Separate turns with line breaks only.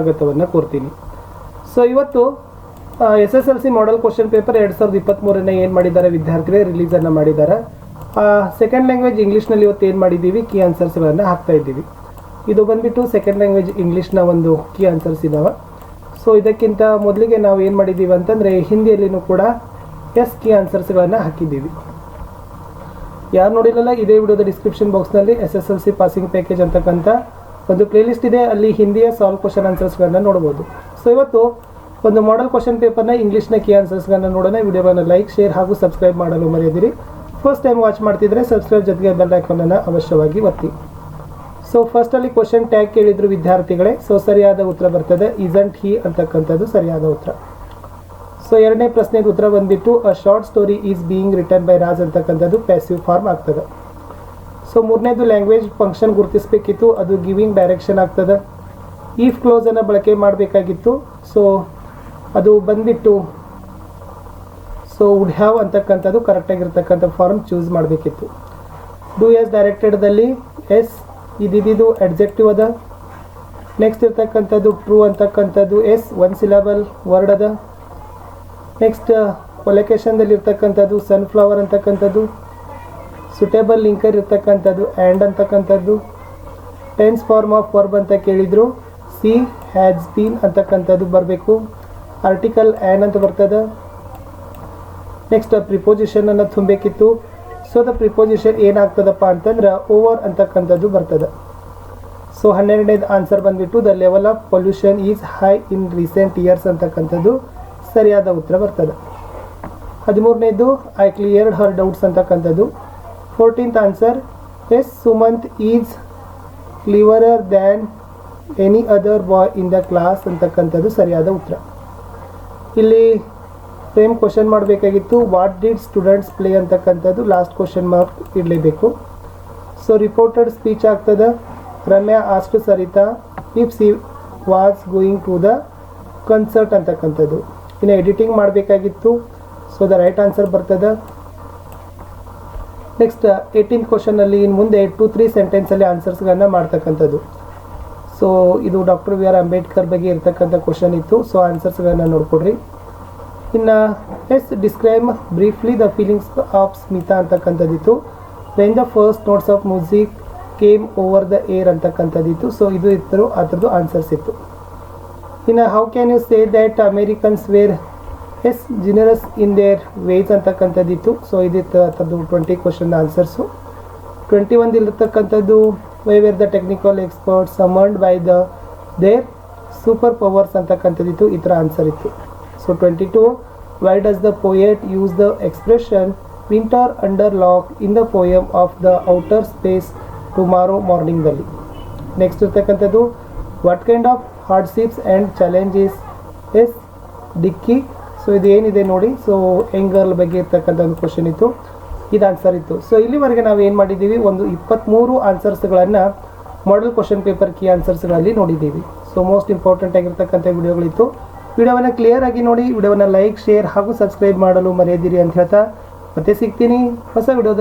ಸ್ವಾಗತವನ್ನು ಕೋರ್ತೀನಿ. ಸೊ ಇವತ್ತು SSLC model question paper 2023 ಏನು ಮಾಡಿದ್ದಾರೆ ವಿದ್ಯಾರ್ಥಿಗಳೇ ರಿಲೀಸನ್ನು ಮಾಡಿದ್ದಾರೆ. ಸೆಕೆಂಡ್ ಲ್ಯಾಂಗ್ವೇಜ್ ಇಂಗ್ಲೀಷ್ನಲ್ಲಿ ಇವತ್ತು ಏನು ಮಾಡಿದ್ದೀವಿ ಕೀ ಆನ್ಸರ್ಸ್ಗಳನ್ನು ಹಾಕ್ತಾ ಇದ್ದೀವಿ. ಇದು ಬಂದುಬಿಟ್ಟು ಸೆಕೆಂಡ್ ಲ್ಯಾಂಗ್ವೇಜ್ ಇಂಗ್ಲೀಷ್ನ ಒಂದು ಕೀ ಆನ್ಸರ್ಸ್ ಇದ್ದಾವೆ. ಸೊ ಇದಕ್ಕಿಂತ ಮೊದಲಿಗೆ ನಾವು ಏನು ಮಾಡಿದ್ದೀವಿ ಅಂತಂದರೆ ಹಿಂದಿಯಲ್ಲಿನೂ ಕೂಡ ಕೀ ಆನ್ಸರ್ಸ್ಗಳನ್ನು ಹಾಕಿದ್ದೀವಿ. ಯಾರು ನೋಡಿರಲ್ಲ ಇದೇ ವಿಡಿಯೋದ ಡಿಸ್ಕ್ರಿಪ್ಷನ್ ಬಾಕ್ಸ್ನಲ್ಲಿ SSLC ಪಾಸಿಂಗ್ ಪ್ಯಾಕೇಜ್ ಅಂತಕ್ಕಂಥ ಒಂದು ಪ್ಲೇಲಿಸ್ಟ್ ಇದೆ, ಅಲ್ಲಿ ಹಿಂದಿಯ ಸಾಲ್ವ್ ಕ್ವಶನ್ ಆನ್ಸರ್ಸ್ಗಳನ್ನು ನೋಡ್ಬೋದು. ಸೊ ಇವತ್ತು ಒಂದು ಮಾಡೆಲ್ ಕ್ವಶನ್ ಪೇಪರ್ನ ಇಂಗ್ಲೀಷ್ನ ಕೀ ಆನ್ಸರ್ಸ್ಗಳನ್ನು ನೋಡೋಣ. ವಿಡಿಯೋವನ್ನು ಲೈಕ್, ಶೇರ್ ಹಾಗೂ ಸಬ್ಸ್ಕ್ರೈಬ್ ಮಾಡಲು ಮರೆಯದಿರಿ. ಫಸ್ಟ್ ಟೈಮ್ ವಾಚ್ ಮಾಡ್ತಿದ್ರೆ ಸಬ್ಸ್ಕ್ರೈಬ್ ಜೊತೆಗೆ ಬೆಲ್ ಐಕಾನನ್ನು ಅವಶ್ಯವಾಗಿ ಒತ್ತಿ. ಸೊ ಫಸ್ಟಲ್ಲಿ ಕ್ವಶನ್ ಟ್ಯಾಗ್ ಕೇಳಿದ್ರು ವಿದ್ಯಾರ್ಥಿಗಳೇ. ಸೊ ಸರಿಯಾದ ಉತ್ತರ ಬರ್ತದೆ ಇಸಂಟ್ ಹಿ ಅಂತಕ್ಕಂಥದ್ದು ಸರಿಯಾದ ಉತ್ತರ. ಸೊ ಎರಡನೇ ಪ್ರಶ್ನೆಗೆ ಉತ್ತರ ಬಂದ್ಬಿಟ್ಟು a short story is being written by Raj ಅಂತಕ್ಕಂಥದ್ದು ಪ್ಯಾಸಿವ್ ಫಾರ್ಮ್ ಆಗ್ತದೆ. ಸೊ ಮೂರನೇದು ಲ್ಯಾಂಗ್ವೇಜ್ ಫಂಕ್ಷನ್ ಗುರುತಿಸಬೇಕಿತ್ತು, ಅದು ಗಿವಿಂಗ್ ಡೈರೆಕ್ಷನ್ ಆಗ್ತದೆ. ಈಫ್ ಕ್ಲೋಸನ್ನು ಬಳಕೆ ಮಾಡಬೇಕಾಗಿತ್ತು, ಸೊ ಅದು ಬಂದ್ಬಿಟ್ಟು ಸೊ ವುಡ್ ಹ್ಯಾವ್ ಅಂತಕ್ಕಂಥದ್ದು ಕರೆಕ್ಟಾಗಿರ್ತಕ್ಕಂಥ ಫಾರ್ಮ್ ಚೂಸ್ ಮಾಡಬೇಕಿತ್ತು. ಡೂ ಎಸ್ ಡೈರೆಕ್ಟೆಡ್ದಲ್ಲಿ ಎಸ್ ಇದಿದ್ದು ಅಡ್ಜೆಕ್ಟಿವ್ ಅದ. ನೆಕ್ಸ್ಟ್ ಇರ್ತಕ್ಕಂಥದ್ದು ಟ್ರೂ ಅಂತಕ್ಕಂಥದ್ದು ಎಸ್ ಒನ್ ಸಿಲಬಲ್ ವರ್ಡ್ ಅದ. ನೆಕ್ಸ್ಟ್ ಕೊಲೊಕೇಶನ್ದಲ್ಲಿ ಇರ್ತಕ್ಕಂಥದ್ದು ಸನ್ಫ್ಲವರ್ ಅಂತಕ್ಕಂಥದ್ದು. ಸುಟೇಬಲ್ ಲಿಂಕರ್ ಇರ್ತಕ್ಕಂಥದ್ದು ಆ್ಯಂಡ್ ಅಂತಕ್ಕಂಥದ್ದು. ಟೆನ್ಸ್ ಫಾರ್ಮ್ ಆಫ್ ವರ್ಬ್ ಅಂತ ಕೇಳಿದರು, ಸಿ ಹ್ಯಾಸ್ ಬೀನ್ ಅಂತಕ್ಕಂಥದ್ದು ಬರಬೇಕು. ಆರ್ಟಿಕಲ್ ಆ್ಯಂಡ್ ಅಂತ ಬರ್ತದೆ. ನೆಕ್ಸ್ಟ್ ಪ್ರಿಪೋಸಿಷನನ್ನು ತುಂಬಬೇಕಿತ್ತು. ಸೊ ದ ಪ್ರಿಪೋಸಿಷನ್ ಏನಾಗ್ತದಪ್ಪ ಅಂತಂದ್ರೆ ಓವರ್ ಅಂತಕ್ಕಂಥದ್ದು ಬರ್ತದೆ. ಸೊ 12ನೇದು ಆನ್ಸರ್ ಬಂದುಬಿಟ್ಟು the level of pollution is high in recent years ಅಂತಕ್ಕಂಥದ್ದು ಸರಿಯಾದ ಉತ್ತರ ಬರ್ತದೆ. 13ನೇದು ಐ ಕ್ಲಿಯರ್ಡ್ ಹರ್ ಡೌಟ್ಸ್ ಅಂತಕ್ಕಂಥದ್ದು. 14th answer as Sumanth is cleverer than any other boy in the class ಅಂತಕ್ಕಂಥದ್ದು ಸರಿಯಾದ ಉತ್ತರ. ಇಲ್ಲಿ ಸೇಮ್ ಕ್ವಶನ್ ಮಾಡಬೇಕಾಗಿತ್ತು, ವಾಟ್ ಡಿಡ್ ಸ್ಟೂಡೆಂಟ್ಸ್ ಪ್ಲೇ ಅಂತಕ್ಕಂಥದ್ದು ಲಾಸ್ಟ್ ಕ್ವಶನ್ ಮಾರ್ಕ್ ಇಡಲೇಬೇಕು. ಸೊ ರಿಪೋರ್ಟೆಡ್ ಸ್ಪೀಚ್ ಆಗ್ತದೆ. Ramya asked Sarita if she was going to the concert ಅಂತಕ್ಕಂಥದ್ದು. ಇನ್ನು ಎಡಿಟಿಂಗ್ ಮಾಡಬೇಕಾಗಿತ್ತು, ಸೊ ದ ರೈಟ್ ಆನ್ಸರ್ ಬರ್ತದೆ. ನೆಕ್ಸ್ಟ್ 18th ಕ್ವಶನಲ್ಲಿ ಇನ್ನು ಮುಂದೆ 2-3 ಸೆಂಟೆನ್ಸಲ್ಲಿ ಆನ್ಸರ್ಸ್ಗಳನ್ನು ಮಾಡ್ತಕ್ಕಂಥದ್ದು. ಸೊ ಇದು ಡಾಕ್ಟರ್ ಬಿ ಆರ್ ಅಂಬೇಡ್ಕರ್ ಬಗ್ಗೆ ಇರ್ತಕ್ಕಂಥ ಕ್ವಶನ್ ಇತ್ತು. ಸೊ ಆನ್ಸರ್ಸ್ಗಳನ್ನು ನೋಡ್ಕೊಡ್ರಿ. ಇನ್ನು as describe briefly the feelings of Smita ಅಂತಕ್ಕಂಥದ್ದಿತ್ತು. When the first notes of music came over the air ಅಂತಕ್ಕಂಥದ್ದಿತ್ತು. ಸೊ ಇದು ಇತ್ತು, ಅದರದ್ದು ಆನ್ಸರ್ಸ್ ಇತ್ತು. ಇನ್ನು how can you say that Americans were as generous in their ways ಅಂತಕ್ಕಂಥದ್ದಿತ್ತು. ಸೊ ಇದಿತ್ತು ಅದರದ್ದು 20 ಕ್ವಶನ್ ಆನ್ಸರ್ಸು. 21 ಇರತಕ್ಕಂಥದ್ದು why were the technical experts summoned by the their super powers ಅಂತಕ್ಕಂಥದ್ದಿತ್ತು, ಈ ಥರ ಆನ್ಸರ್ ಇತ್ತು. So 22 why does the poet use the expression winter under lock in the poem of the outer space tomorrow ಮಾರ್ನಿಂಗ್ದಲ್ಲಿ. Next ಇರ್ತಕ್ಕಂಥದ್ದು what kind of hardships and challenges as Dicky. So ಇದು ಏನಿದೆ ನೋಡಿ, so Young girl ಬಗ್ಗೆ ಇರ್ತಕ್ಕಂಥ ಒಂದು question ಇತ್ತು, ಇದು ಆನ್ಸರ್ ಇತ್ತು. ಸೊ ಇಲ್ಲಿವರೆಗೆ ನಾವು ಏನು ಮಾಡಿದ್ದೀವಿ, ಒಂದು 23 ಆನ್ಸರ್ಸ್ಗಳನ್ನು ಮಾಡೆಲ್ ಕ್ವಶನ್ ಪೇಪರ್ ಕೀ ಆನ್ಸರ್ಸ್ಗಳಲ್ಲಿ ನೋಡಿದ್ದೀವಿ. ಸೊ ಮೋಸ್ಟ್ ಇಂಪಾರ್ಟೆಂಟ್ ಆಗಿರ್ತಕ್ಕಂಥ ವಿಡಿಯೋಗಳಿತ್ತು. ವಿಡಿಯೋವನ್ನು ಕ್ಲಿಯರ್ ಆಗಿ ನೋಡಿ, ವಿಡಿಯೋವನ್ನು ಲೈಕ್, ಶೇರ್ ಹಾಗೂ ಸಬ್ಸ್ಕ್ರೈಬ್ ಮಾಡಲು ಮರೆಯದಿರಿ ಅಂತ ಹೇಳ್ತಾ ಮತ್ತೆ ಸಿಗ್ತೀನಿ ಹೊಸ ವಿಡಿಯೋದಲ್ಲಿ.